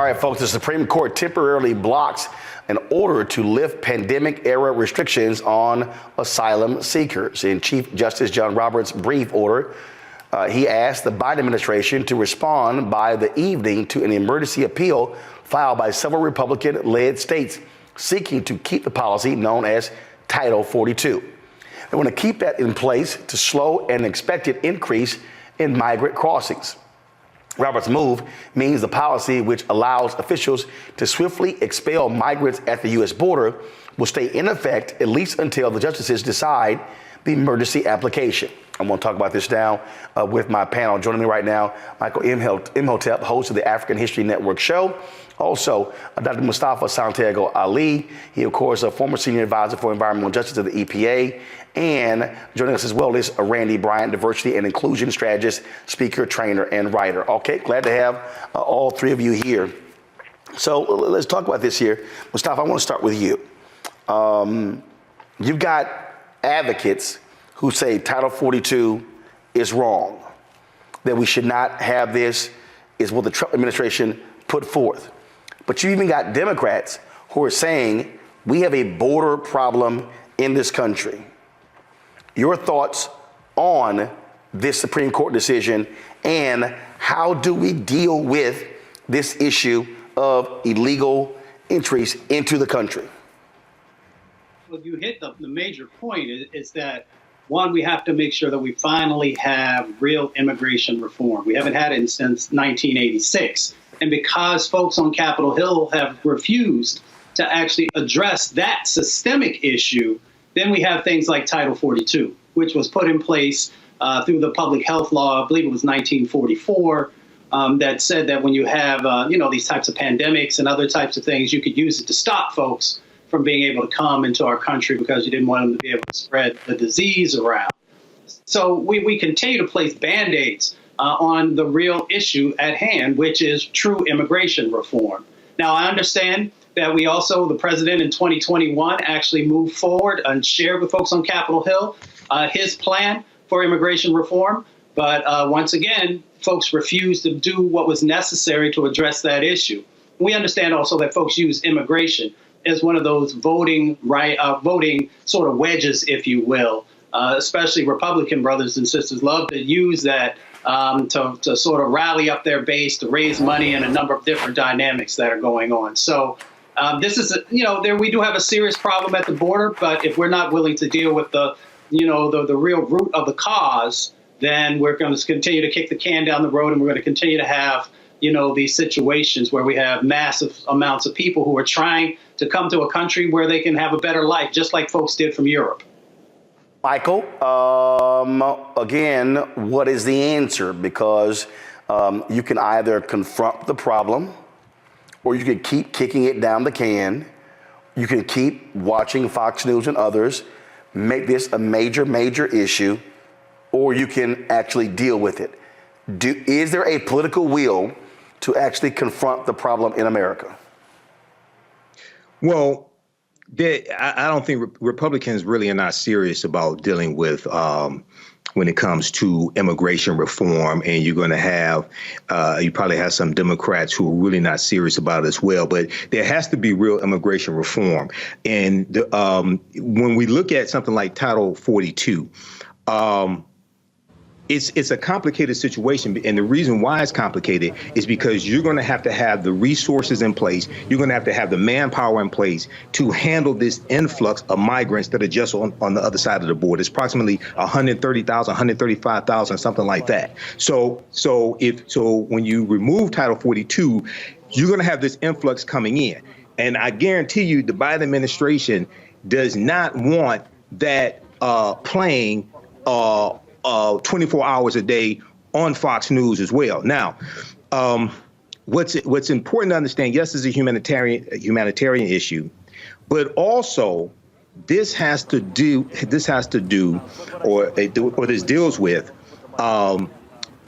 All right, folks, the Supreme Court temporarily blocks an order to lift pandemic-era restrictions on asylum seekers. In Chief Justice John Roberts' brief order, he asked the Biden administration to respond by the evening to an emergency appeal filed by several Republican-led states seeking to keep the policy known as Title 42. They want to keep that in place to slow an expected increase in migrant crossings. Roberts' move means the policy, which allows officials to swiftly expel migrants at the U.S. border, will stay in effect at least until the justices decide the emergency application. I'm going to talk about this now with my panel. Joining me right now, Michael Imhotep, host of the African History Network show. Also, Dr. Mustafa Santiago Ali. He, of course, a former senior advisor for environmental justice of the EPA. And joining us as well is Randy Bryant, diversity and inclusion strategist, speaker, trainer, and writer. Okay, glad to have all three of you here. So let's talk about this here. Mustafa, I want to start with you. You've got advocates who say Title 42 is wrong, that we should not have this, is what the Trump administration put forth. But you even got Democrats who are saying we have a border problem in this country. Your thoughts on this Supreme Court decision, and how do we deal with this issue of illegal entries into the country? Well, you hit the major point is that, one, we have to make sure that we finally have real immigration reform. We haven't had it since 1986. And because folks on Capitol Hill have refused to actually address that systemic issue, then we have things like Title 42, which was put in place through the public health law, I believe it was 1944, that said that when you have, these types of pandemics and other types of things, you could use it to stop folks from being able to come into our country because you didn't want them to be able to spread the disease around. So we continue to place Band-Aids on the real issue at hand, which is true immigration reform. Now, I understand that we also, the president in 2021 actually moved forward and shared with folks on Capitol Hill his plan for immigration reform. But once again, folks refused to do what was necessary to address that issue. We understand also that folks use immigration as one of those voting sort of wedges, if you will. Especially Republican brothers and sisters love to use that to sort of rally up their base, to raise money, and a number of different dynamics that are going on. So this is, we do have a serious problem at the border, but if we're not willing to deal with the real root of the cause, then we're going to continue to kick the can down the road, and we're going to continue to have, these situations where we have massive amounts of people who are trying to come to a country where they can have a better life, just like folks did from Europe. Michael, again, what is the answer? Because you can either confront the problem, or you can keep kicking it down the can. You can keep watching Fox News and others make this a major, major issue, or you can actually deal with it. Is there a political will to actually confront the problem in America? Well, I don't think Republicans really are not serious about dealing with when it comes to immigration reform. And you're going to have you probably have some Democrats who are really not serious about it as well. But there has to be real immigration reform. And when we look at something like Title 42, it's a complicated situation. And the reason why it's complicated is because you're going to have the resources in place. You're going to have the manpower in place to handle this influx of migrants that are just on the other side of the border. It's approximately 130,000, 135,000, something like that. So when you remove Title 42, you're going to have this influx coming in. And I guarantee you the Biden administration does not want that playing 24 hours a day on Fox News as well. Now, what's important to understand, yes, it's a humanitarian issue, but also this deals with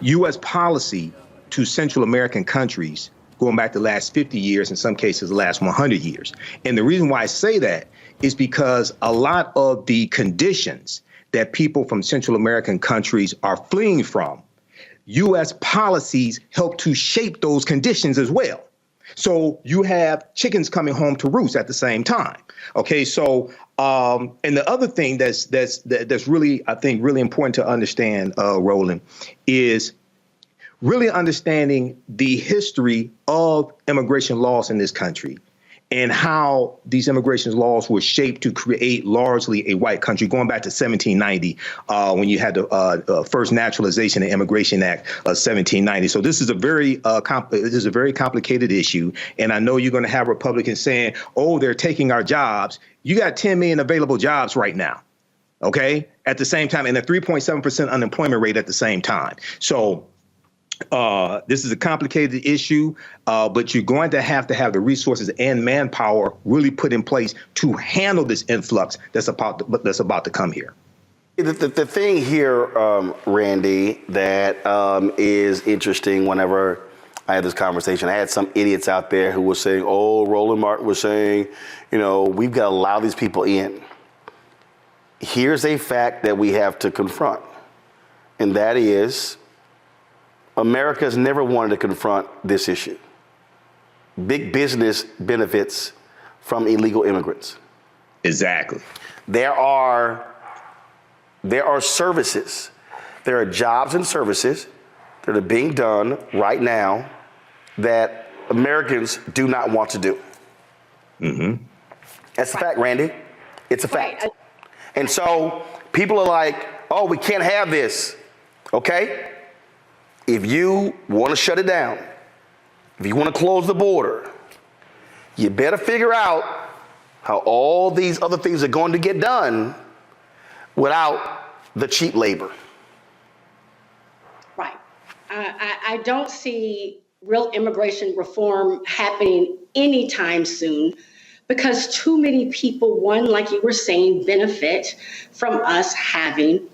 U.S. policy to Central American countries going back the last 50 years, in some cases the last 100 years. And the reason why I say that is because a lot of the conditions that people from Central American countries are fleeing from, U.S. policies help to shape those conditions as well. So you have chickens coming home to roost at the same time. Okay, so and the other thing that's really, I think, really important to understand, Roland, is really understanding the history of immigration laws in this country and how these immigration laws were shaped to create largely a white country, going back to 1790, when you had the first Naturalization and Immigration Act of 1790. So this is a very complicated issue, and I know you're going to have Republicans saying, "Oh, they're taking our jobs." You got 10 million available jobs right now, okay, at the same time, and a 3.7% unemployment rate at the same time. So this is a complicated issue, but you're going to have the resources and manpower really put in place to handle this influx that's about to come here. The thing here, Randy, that is interesting whenever I had this conversation, I had some idiots out there who were saying, oh, Roland Martin was saying, you know, we've got to allow these people in. Here's a fact that we have to confront, and that is America's never wanted to confront this issue. Big business benefits from illegal immigrants. Exactly. There are services, there are jobs and services that are being done right now that Americans do not want to do. Mm-hmm. That's a fact, Randy. It's a fact. Right. And so people are like, oh, we can't have this. Okay? If you want to shut it down, if you want to close the border, you better figure out how all these other things are going to get done without the cheap labor. Right. I don't see real immigration reform happening anytime soon because too many people, one, like you were saying, benefit from us having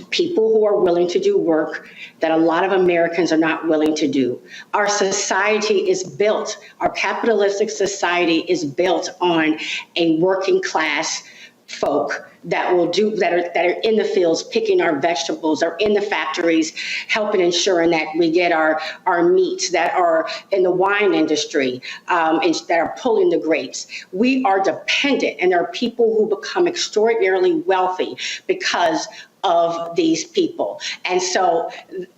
people who are willing to do work that a lot of Americans are not willing to do. Our society is built, our capitalistic society is built on a working class folk that are in the fields picking our vegetables, or in the factories helping ensuring that we get our meats, that are in the wine industry, and that are pulling the grapes. We are dependent, and there are people who become extraordinarily wealthy because of these people. And so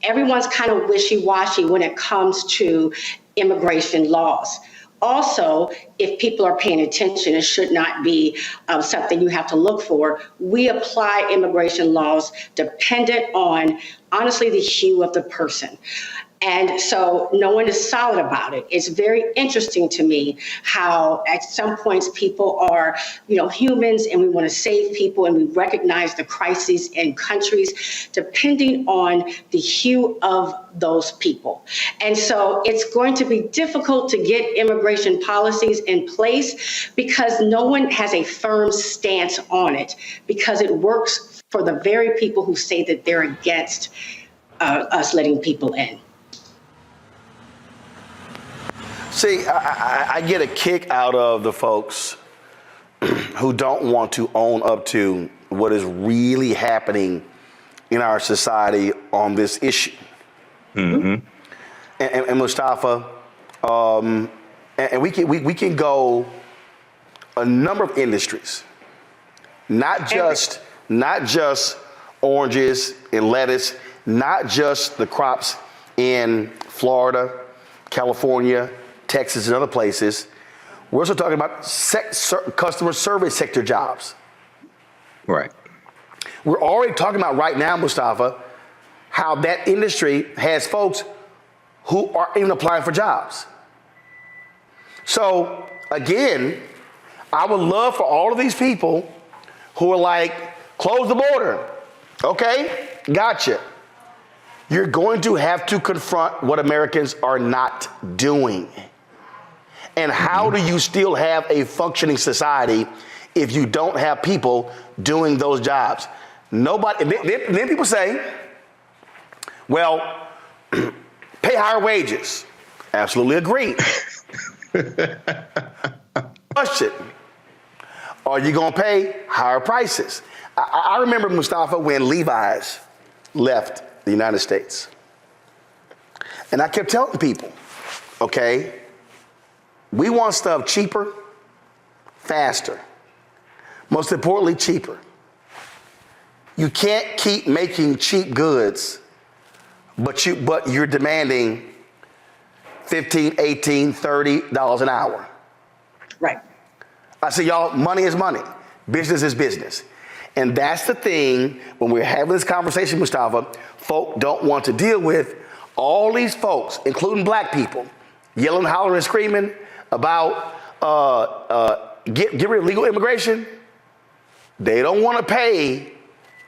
everyone's kind of wishy-washy when it comes to immigration laws. Also, if people are paying attention, it should not be something you have to look for. We apply immigration laws dependent on, honestly, the hue of the person. And so no one is solid about it. It's very interesting to me how at some points people are, humans, and we want to save people, and we recognize the crises in countries depending on the hue of those people. And so it's going to be difficult to get immigration policies in place because no one has a firm stance on it, because it works for the very people who say that they're against us letting people in. See, I get a kick out of the folks who don't want to own up to what is really happening in our society on this issue. Mm-hmm. And Mustafa, and we can go a number of industries, not just oranges and lettuce, not just the crops in Florida, California, Texas, and other places. We're also talking about customer service sector jobs. Right. We're already talking about right now, Mustafa, how that industry has folks who are even applying for jobs. So again, I would love for all of these people who are like, close the border. Okay, gotcha. You're going to have to confront what Americans are not doing. And how do you still have a functioning society if you don't have people doing those jobs? Nobody. Then people say, well, pay higher wages. Absolutely agree. Question: are you going to pay higher prices? I remember, Mustafa, when Levi's left the United States, and I kept telling people, okay, We want stuff cheaper, faster. Most importantly, cheaper. You can't keep making cheap goods, but you're demanding $15, $18, $30 an hour. Right. I say, y'all, money is money. Business is business. And that's the thing when we're having this conversation, Mustafa, folk don't want to deal with all these folks, including black people, yelling, hollering, and screaming about get rid of legal immigration. They don't want to pay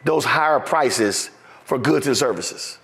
those higher prices for goods and services.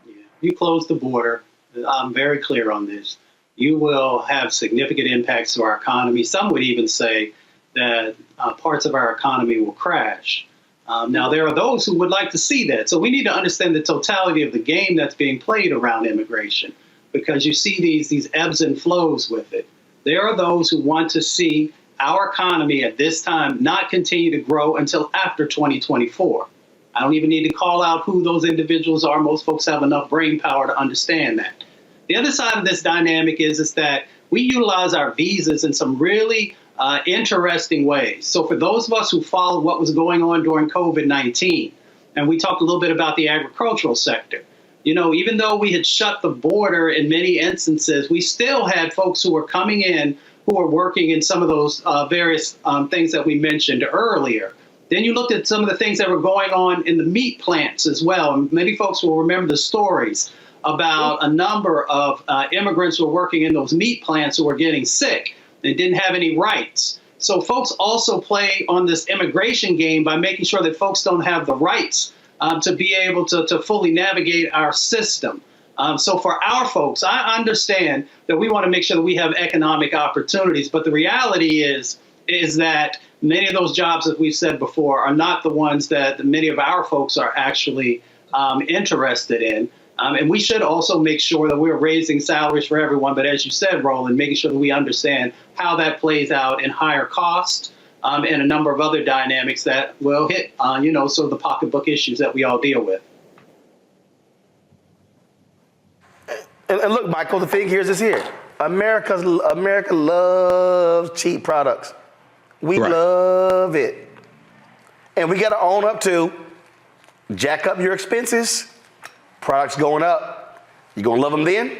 Yeah. You close the border. I'm very clear on this. You will have significant impacts to our economy. Some would even say that parts of our economy will crash. Now, there are those who would like to see that. So we need to understand the totality of the game that's being played around immigration, because you see these ebbs and flows with it. There are those who want to see our economy at this time not continue to grow until after 2024. I don't even need to call out who those individuals are. Most folks have enough brain power to understand that. The other side of this dynamic is that we utilize our visas in some really interesting ways. So for those of us who followed what was going on during COVID-19, and we talked a little bit about the agricultural sector, you know, even though we had shut the border in many instances, we still had folks who were coming in who were working in some of those various things that we mentioned earlier. Then you looked at some of the things that were going on in the meat plants as well. And many folks will remember the stories about a number of immigrants who were working in those meat plants who were getting sick. They didn't have any rights. So folks also play on this immigration game by making sure that folks don't have the rights to be able to fully navigate our system. So for our folks, I understand that we want to make sure that we have economic opportunities, but the reality is that many of those jobs, as we've said before, are not the ones that many of our folks are actually interested in. And we should also make sure that we're raising salaries for everyone. But as you said, Roland, making sure that we understand how that plays out in higher costs and a number of other dynamics that will hit, sort of the pocketbook issues that we all deal with. And look, Michael, the thing here is here. America loves cheap products. We love it. And we got to own up to jack up your expenses. Products going up. You gonna love them then?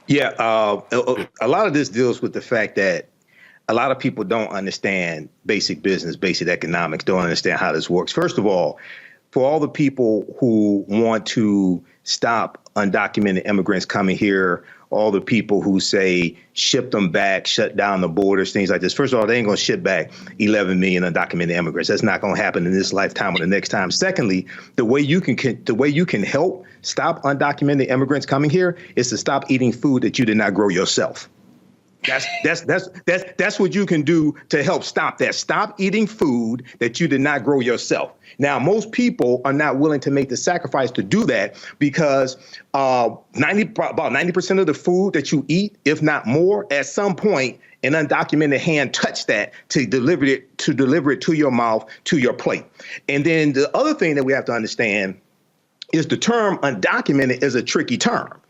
Yeah, a lot of this deals with the fact that a lot of people don't understand basic business, basic economics, don't understand how this works. First of all, for all the people who want to stop undocumented immigrants coming here, all the people who say ship them back, shut down the borders, things like this. First of all, they ain't going to ship back 11 million undocumented immigrants. That's not going to happen in this lifetime or the next time. Secondly, the way you can help stop undocumented immigrants coming here is to stop eating food that you did not grow yourself. That's what you can do to help stop that. Stop eating food that you did not grow yourself. Now, most people are not willing to make the sacrifice to do that because about 90% of the food that you eat, if not more, at some point, an undocumented hand touched that to deliver it to your mouth, to your plate. And then the other thing that we have to understand is the term undocumented is a tricky term.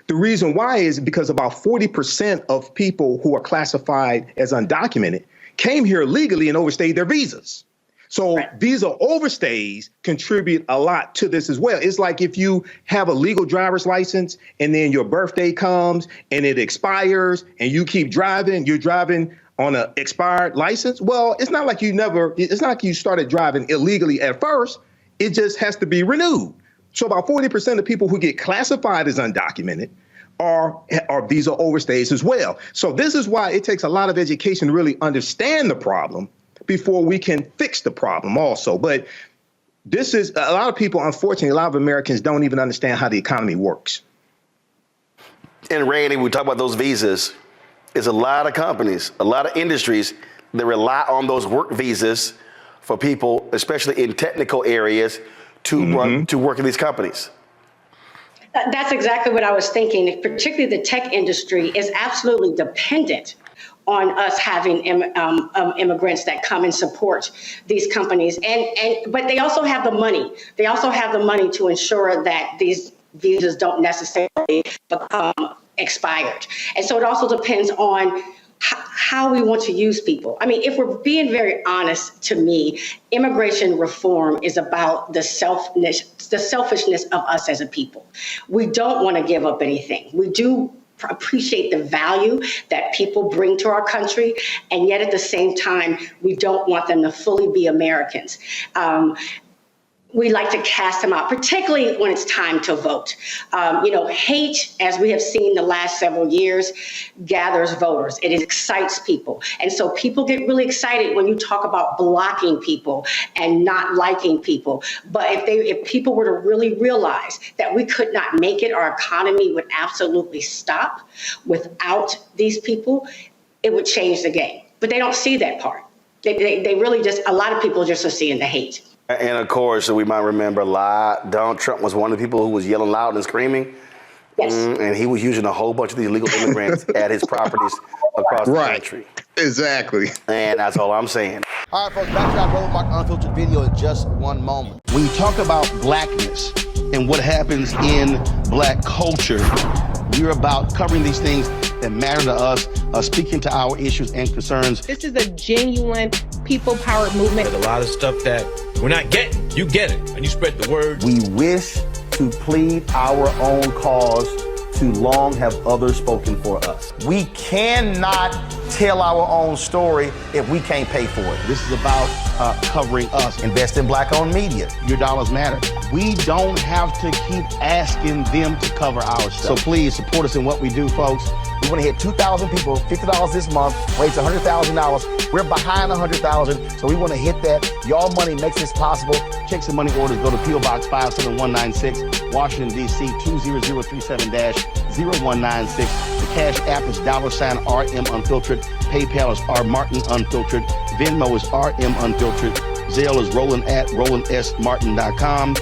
The reason why is because about 40% of people who are classified as undocumented came here legally and overstayed their visas. So visa overstays contribute a lot to this as well. It's like if you have a legal driver's license and then your birthday comes and it expires and you keep driving, you're driving on an expired license. Well, it's not like you started driving illegally at first. It just has to be renewed. So about 40% of people who get classified as undocumented are visa overstays as well. So this is why it takes a lot of education to really understand the problem before we can fix the problem also. But this is a lot of people, unfortunately, a lot of Americans don't even understand how the economy works. And Randy, we talk about those visas. There's a lot of companies, a lot of industries that rely on those work visas for people, especially in technical areas, to work in these companies. That's exactly what I was thinking. Particularly the tech industry is absolutely dependent on us having immigrants that come and support these companies. But they also have the money. They also have the money to ensure that these visas don't necessarily become expired. And so it also depends on how we want to use people. I mean, if we're being very honest, to me, immigration reform is about the selfishness of us as a people. We don't want to give up anything. We do appreciate the value that people bring to our country, and yet at the same time, we don't want them to fully be Americans. We like to cast them out, particularly when it's time to vote. Hate, as we have seen the last several years, gathers voters. It excites people. And so people get really excited when you talk about blocking people and not liking people. But if people were to really realize that we could not make it, our economy would absolutely stop without these people, it would change the game. But they don't see that part. They really just, a lot of people just are seeing the hate. And of course, we might remember Donald Trump was one of the people who was yelling loud and screaming. Yes. And he was using a whole bunch of these illegal immigrants at his properties across the country. Exactly. And that's all I'm saying. All right, folks, back to our Roland Mark Unfiltered video in just one moment. When you talk about blackness and what happens in black culture, we're about covering these things that matter to us, speaking to our issues and concerns. This is a genuine people-powered movement. There's a lot of stuff that we're not getting. You get it, and you spread the word. We wish to plead our own cause. Too long have others spoken for us. We cannot tell our own story if we can't pay for it. This is about covering us. Invest in black-owned media. Your dollars matter. We don't have to keep asking them to cover our stuff. So please support us in what we do, folks. We want to hit 2,000 people, $50 this month, raise $100,000. We're behind 100,000, so we want to hit that. Y'all money makes this possible. Checks and money orders go to P.O. Box 57196, Washington, D.C. 20037-0196. The Cash App is $RM Unfiltered. PayPal is R Martin Unfiltered. Venmo is RM Unfiltered. Zelle is Roland at RolandSMartin.com.